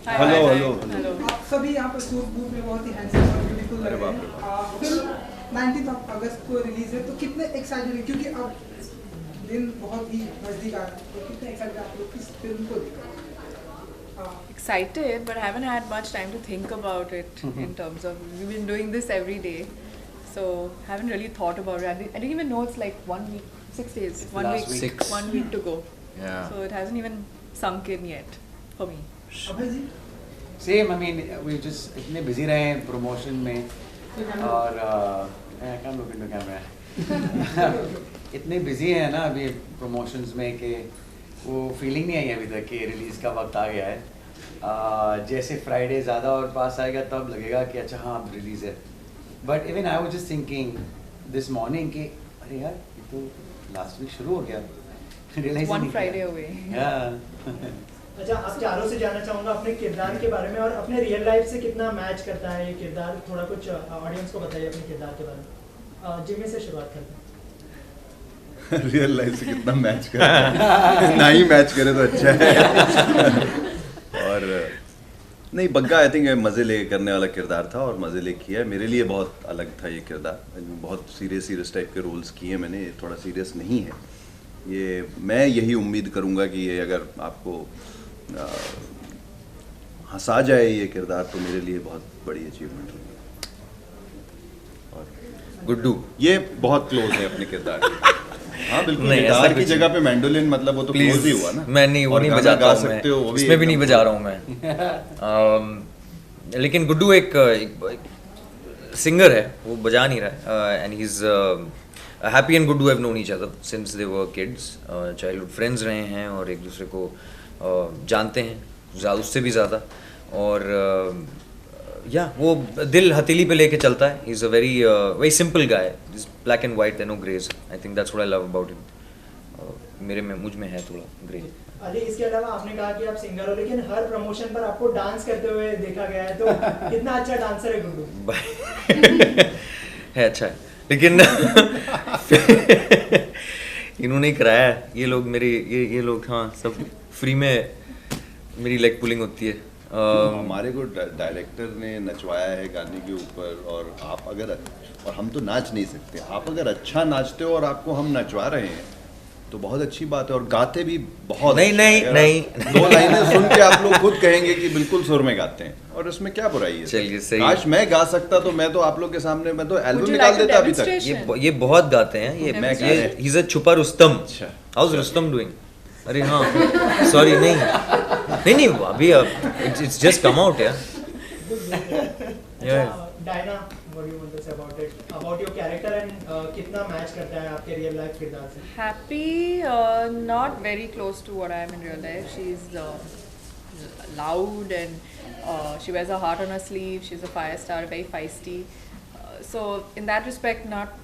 Hello hello hello. आप सभी यहाँ पर सूट बूट में बहुत ही हैंडसम और ब्यूटीफुल लग रहे हैं। फिल्म 19 अगस्त को रिलीज है, तो कितने एक्साइटेड हैं, क्योंकि अब दिन बहुत ही नजदीक आ रहा है, तो कितने एक्साइटेड आप लोग इस फिल्म को लेकर? Excited, but I haven't had much time to think about it in terms of we've been doing this every day, so haven't really thought about it. I didn't even know it's like 1 week, 6 days, It's 1 last week, week. 1 week to go. Yeah. So it hasn't even sunk in yet for me. Abhay ji, same I mean we just इतने busy रहे हैं promotion में और कम लोग इनका camera इतने busy हैं ना अभी प्रमोशंस में कि वो फीलिंग नहीं आई अभी तक कि रिलीज़ का वक्त आ गया है। जैसे फ्राइडे ज़्यादा और पास आएगा तब लगेगा कि अच्छा हाँ अब रिलीज़ है। But even I was just thinking this morning कि अरे यार ये तो लास्ट वीक शुरू हो गया। It's one Friday away. अच्छा, आप चारों से जानना चाहूँगा अपने किरदार के बारे में और अपने रियल लाइफ से कितना मैच करता है ये किरदार। थोड़ा कुछ ऑडियंस को बताइए अपने किरदार के बारे में। जिम्मी से शुरुआत करते हैं। रियल लाइफ से कितना मैच करे ना ही मैच करे तो अच्छा है। और नहीं, बग्गा आई थिंक मज़े ले करने वाला किरदार था और मज़े ले किया है। मेरे लिए बहुत अलग था ये किरदार। बहुत सीरियस टाइप के रोल्स किए मैंने, ये थोड़ा सीरियस नहीं है ये। मैं यही उम्मीद करूँगा कि ये अगर आपको हंसा जाए ये किरदार तो मेरे लिए बहुत बड़ी अचीवमेंट होगी। और गुड्डू ये बहुत क्लोज है अपने किरदार के। हाँ बिल्कुल, नहीं, गिटार ऐसा की कुछ जगह पे मैंडोलिन मतलब वो तो क्लोज ही हुआ ना। मैं नहीं, वो और नहीं गाना बजाता गा हूँ सकते हो, वो मैं, भी इसमें भी नहीं एकदम बजा रहा हूँ मैं। लेकिन गुड्डू एक सिंगर है, वो बजा नहीं रहा है। And he is happy and Guddu have known each other since they were kids, childhood friends रहे हैं और एक दूसरे को जानते हैं उससे भी ज़्यादा। और या वो दिल हथेली पे लेके चलता है। He is a very simple guy, black and white, no greys. I think that's what I love about him. मुझ में है थोड़ा ग्रे। अली, इसके अलावा आपने कहा कि आप सिंगर हो, लेकिन हर प्रमोशन पर आपको डांस करते हुए देखा गया है, तो कितना अच्छा डांसर है गुड्डू। है अच्छा है, लेकिन इन्होंने ही कराया है। ये लोग मेरी ये लोग हाँ सब फ्री में मेरी लेग पुलिंग होती है। हमारे को डायरेक्टर ने नचवाया है गाने के ऊपर। और आप अगर, और हम तो नाच नहीं सकते, आप अगर अच्छा नाचते हो और आपको हम नचवा रहे हैं तो बहुत अच्छी बात है। और गाते भी बहुत नहीं अच्छा है। नहीं अगर नहीं दो लाइनें सुन के आप लोग खुद कहेंगे कि बिल्कुल सुर में गाते हैं, और इसमें क्या बुराई है। चलिए, सही। काश मैं गा सकता तो मैं तो आप लोग के सामने मैं तो एल्बम you निकाल like to देता अभी तक। demonstrate? ये बहुत गाते हैं ये। मैं ये ही इज अ छुपा रुस्तम। अच्छा। How is Rustam doing? अरे हाँ सॉरी, नहीं अभी इट्स जस्ट कम आउट यार। Diana, what do you want to say about it, about your character and कितना मैच करता है आपके रियल लाइफ किरदार से? Happy, not very close to what I am in real life. She's loud and she wears her heart on her sleeve. She's a fire star, very feisty. So in that respect, not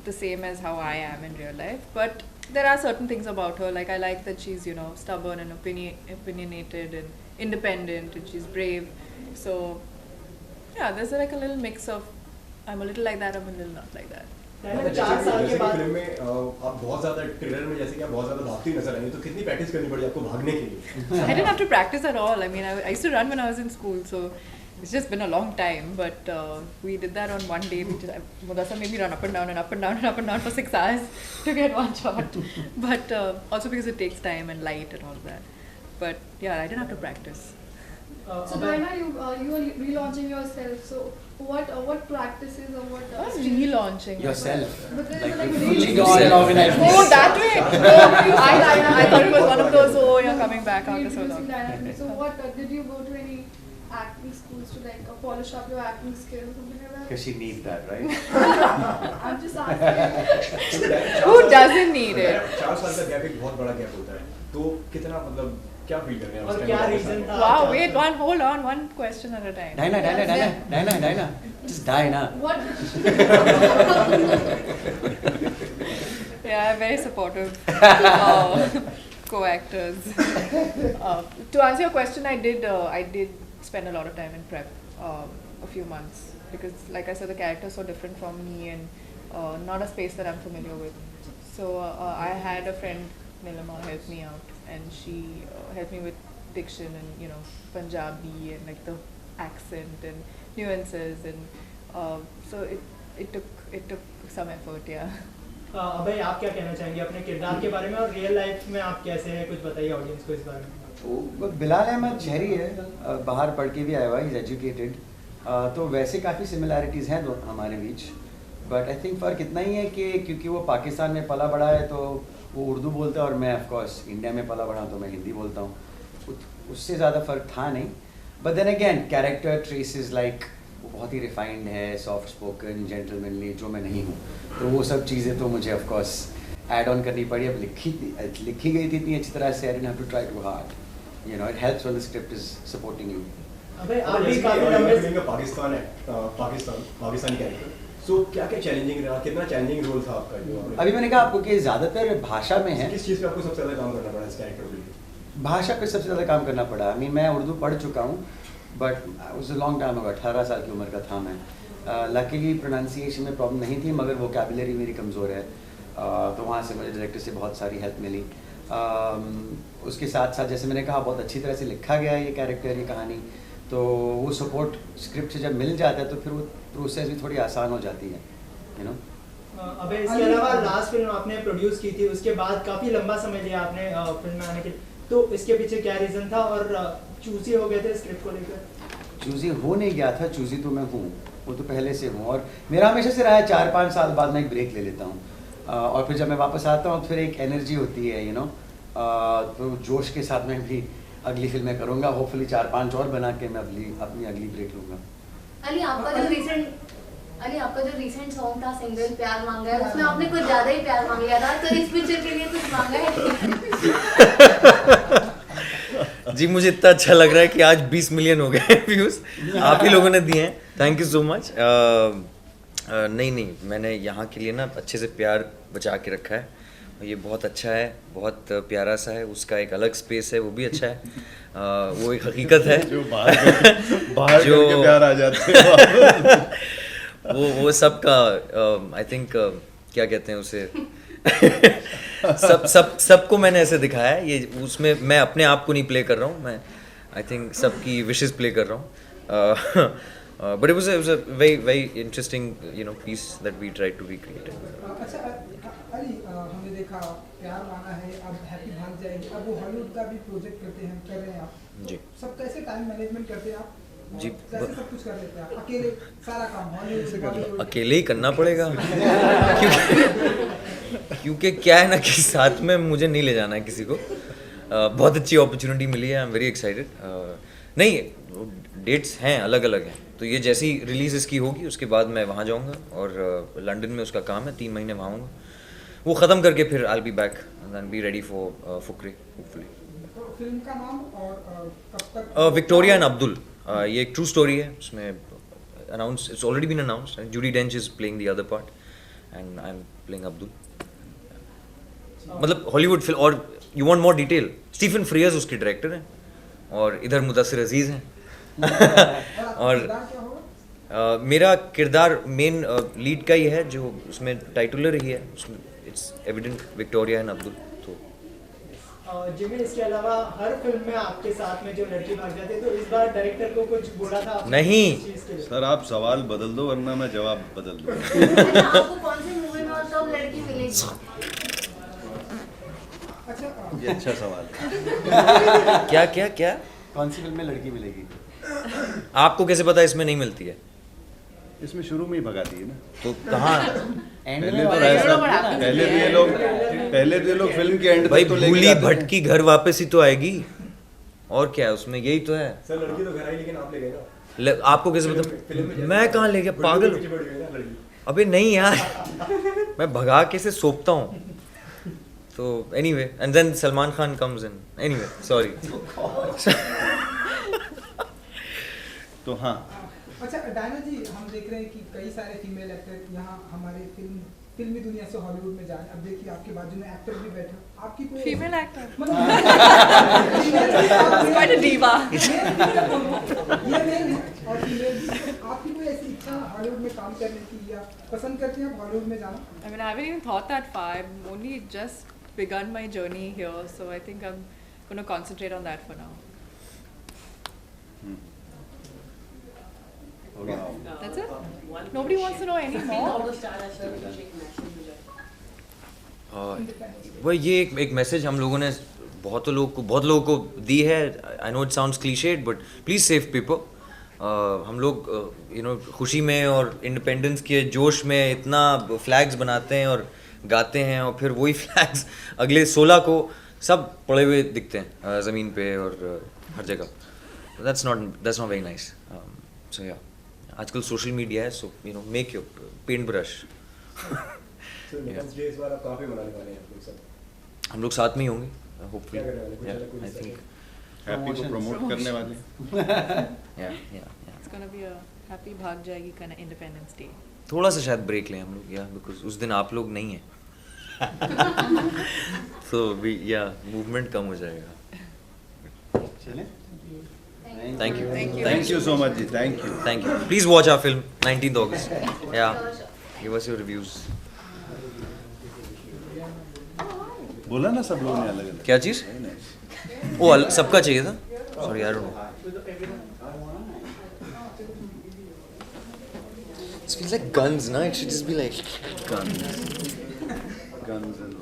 the same as how I am in real life. But there are certain things about her. Like I like that she's stubborn and opinionated and independent, and she's brave. So yeah, there's like a little mix of I'm a little like that, I'm a little not like that. Diana, 4 साल के बाद film में आप बहुत ज्यादा trailer में जैसे कि आप बहुत ज्यादा भागती नजर आई, तो कितनी प्रैक्टिस करनी पड़ी आपको भागने के लिए? I didn't have to practice at all. I mean, I used to run when I was in school, so it's just been a long time. But we did that on one day. Mudasa made me run up and down and up and down and up and down for 6 hours to get one shot. But also because it takes time and light and all that. But yeah, I didn't have to practice. So Diana, you are relaunching yourself. So what practices or what? What's relaunching? Yourself. Because Like like launching really an organization. Oh, that way? Oh, I thought it was one of those, oh, you're coming back after so reintroducing long. Diana. So what did you go to any acting schools to like polish up your acting skills, something like that? Because she needs that, right? I'm just asking. Who doesn't need it? 4 साल का gap एक बहुत बड़ा gap होता है, तो कितना मतलब क्या फील कर रहे हैं? और क्या रीजन था? Wow, wait, hold on, one question at a time. Diana. Just die now. What? Yeah, I'm very supportive co-actors. To answer your question, I did spend a lot of time in prep, a few months, because like I said, the character is so different from me and not a space that I'm familiar with. So I had a friend, Nilima, help me out, and she helped me with diction and Punjabi and like the accent and nuances and so it took some effort, yeah. अभय, आप क्या कहना चाहेंगे अपने किरदार के बारे में और रियल लाइफ में आप कैसे हैं, कुछ बताइए ऑडियंस को इस बारे में। वो बिलाल अहमद शहरी है, बाहर पढ़ के भी आया हुआ, इज एजुकेटेड, तो वैसे काफ़ी सिमिलैरिटीज़ हैं हमारे बीच, बट आई थिंक फ़र्क इतना ही है कि क्योंकि वो पाकिस्तान में पला बड़ा है तो वो उर्दू बोलता है और मैं ऑफ कोर्स इंडिया में पला बड़ा हूँ तो मैं हिंदी बोलता हूँ, उससे ज़्यादा फ़र्क था नहीं। But then again character traces like वो बहुत ही रिफाइंड है, सॉफ्ट स्पोकन, जेंटलमैनली, जो मैं नहीं हूँ, तो वो सब चीज़ें तो मुझे ऑफ कोर्स ऐड ऑन करनी पड़ी। अब लिखी गई थी इतनी अच्छी तरह से, I didn't have to try too hard, it helps when the script is supporting you. अबे आप भी काफी लंबे पाकिस्तानी कैरेक्टर, सो क्या-क्या चैलेंजिंग रहा, कितना चैलेंजिंग रोल था आपका जो अभी मैंने कहा आपको कि ज़्यादातर भाषा में है। किस चीज़ पे आपको सबसे ज़्यादा काम करना पड़ा इस कैरेक्टर के लिए? भाषा पे सबसे ज़्यादा काम करना पड़ा। मैं उर्दू पढ़ चुका हूँ, बट उस लॉन्ग टाइम होगा, 18 साल की उम्र का था मैं। लकीली प्रोनाउंसिएशन में प्रॉब्लम नहीं थी, मगर वोकैबुलरी मेरी कमज़ोर है, तो वहाँ से मुझे डायरेक्टर से बहुत सारी हेल्प मिली। उसके साथ साथ जैसे मैंने कहा बहुत अच्छी तरह से लिखा गया है ये कैरेक्टर, ये कहानी, तो वो सपोर्ट स्क्रिप्ट से जब मिल जाता है तो फिर वो प्रोसेस भी थोड़ी आसान हो जाती है, अबे इसके अलावा लास्ट फिल्म आपने प्रोड्यूस की थी, उसके बाद काफ़ी लंबा समय लिया आपने फिल्म में आने के, तो इसके पीछे क्या रीज़न था और चूज़ी हो गए थे स्क्रिप्ट को लेकर? चूज़ी हो नहीं गया था, चूज़ी तो मैं हूँ, वो तो पहले से हूँ, और मेरा हमेशा से रहा है 4-5 साल बाद मैं एक ब्रेक ले लेता हूँ, और फिर जब मैं वापस आता हूँ तो फिर एक एनर्जी होती है, तो जोश के साथ मैं भी अगली फिल्में करूँगा, होपफुली 4-5 और बना के मैं अपनी अगली ब्रेक लूँगा। अली आपका जो रिसेंट सॉन्ग था सिंगल प्यार मांगा है, उसमें आपने कुछ ज़्यादा ही प्यार मांग लिया था, तो इस पिक्चर के लिए कुछ मांगा है? जी मुझे इतना अच्छा लग रहा है कि आज 20 मिलियन हो गए व्यूज़, आप ही लोगों ने दिए हैं, थैंक यू सो मच। नहीं, मैंने यहाँ के लिए ना अच्छे से प्यार बचा के रखा है, ये बहुत अच्छा है, बहुत प्यारा सा है, उसका एक अलग स्पेस है, वो भी अच्छा है, वो एक हकीकत है जो बाहर जो प्यार आ जाते हैं वो सबका आई थिंक क्या कहते हैं उसे सबको मैंने ऐसे दिखाया है, ये उसमें मैं अपने आप को नहीं प्ले कर रहा हूँ, मैं आई थिंक सबकी विशेस प्ले कर रहा हूँ, but it was a very interesting piece that we tried to recreate. अच्छा अली, हमने देखा प्यार मांगा है, अब हैप्पी भाग जाएगी, अब वो हॉलीवुड का भी प्रोजेक्ट कर रहे हैं आप, जी सब कैसे टाइम मैनेजमेंट करते हैं आप? जी कैसे सब कुछ कर लेते हैं आप अकेले, सारा काम हॉलीवुड से बॉलीवुड? अकेले ही करना पड़ेगा क्योंकि क्या है ना कि साथ में मुझे नहीं ले जाना है किसी को, बहुत अच्छी अपॉर्चुनिटी मिली है, आई एम वेरी एक्साइटेड। नहीं, डेट्स हैं अलग अलग हैं, तो ये जैसी रिलीज इसकी होगी उसके बाद मैं वहाँ जाऊँगा, और लंदन में उसका काम है, 3 महीने वहाँ हूँगा, वो ख़त्म करके फिर I be back and be ready for Fukrey hopefully. Film का नाम और कब तक? विक्टोरिया एंड अब्दुल, ये एक ट्रू स्टोरी है, उसमें announce, it's already been announced, Judi Dench is playing the other part and I am playing Abdul. मतलब हॉलीवुड फिल्म, और you want more detail, Stephen Frears उसके डायरेक्टर हैं, और इधर मुदस्सिर अजीज़ हैं और मेरा किरदार मेन लीड का ही है, जो उसमें टाइटुलर ही है, उसमें it's evident Victoria and Abdul. तो जिमी, इसके अलावा हर फिल्म में आपके साथ में जो लड़की भाग जाती है, तो इस बार डायरेक्टर को कुछ बोला था आपने? नहीं सर, आप सवाल बदल दो वरना मैं जवाब बदल दूँ। आपको कौन सी मूवी में और कब लड़की मिलेगी? ये अच्छा सवाल है। क्या कौन सी फिल्म में लड़की मिलेगी? आपको कैसे पता इसमें नहीं मिलती है? इसमें शुरू में ही भगा दी है ना, तो कहाँ? पहले तो ये लोग फिल्म के एंड भाई तक तो लेके भूली जाते थे। भटकी घर वापस ही तो आएगी, और क्या है उसमें, यही तो है। सर लड़की तो घर आई लेकिन आप ले गए ना। आपको कैसे पता? मैं कहाँ ले गया, पागल? पीछे पड़ गई ना लड़की। अबे नहीं यार, मैं भगा के से सोपता हूँ। तो anyway, and then Salman Khan comes in, anyway sorry. तो हाँ, अच्छा डायना जी, हम देख रहे हैं कि कई सारे फीमेल एक्टर यहाँ हमारे फिल्मी दुनिया से हॉलीवुड में जाए, अब देखिए आपके बाजू में एक्टर भी बैठे, आपकी कोई फीमेल एक्टर मतलब quite a diva. ये नहीं है, और फीमेल, आपकी कोई ऐसी इच्छा हॉलीवुड में काम करने की, या पसंद करती हैं आप हॉलीवुड में जाना? I mean, I haven't even thought that far. I've only just begun my journey here, so I think I'm going to concentrate on that for now. हो गया That's it? Nobody wants to know any more? वह ये एक message हम लोगों ने बहुत लोगों को दी है. I know it sounds clichéd but please save people. हम लोग खुशी में और इंडिपेंडेंस के जोश में इतना फ्लैग्स बनाते हैं और गाते हैं और फिर वही फ्लैग्स अगले 16 को सब पड़े हुए दिखते हैं ज़मीन पे और हर जगह. That's not very nice. So या आजकल सोशल मीडिया है, so make your paint brush. So Independence Day इस बार आप कहाँ पे मनाने वाले हैं आप लोग सब? हम लोग साथ में ही होंगे क्या होपफुली. करने वाले हैं? कुछ अलग, कुछ आई इस थिंक हैप्पी को प्रमोट करने वाले. या It's gonna be a happy भाग जाएगी kind of Independence Day. थोड़ा सा शायद ब्रेक लें हम लोग, या बिकॉज उस दिन आप लोग नहीं हैं. तो मूवमेंट कम हो जाएगा. चलें? Thank you. Thank you so much ji. Thank you. Thank you. Please watch our film 19th August. Yeah. Give us your reviews. बोला ना सब लोगों ने अलग अलग. क्या चीज़? वो सबका चाहिए था. Sorry, I don't know. It feels like guns, no? It should just be like guns and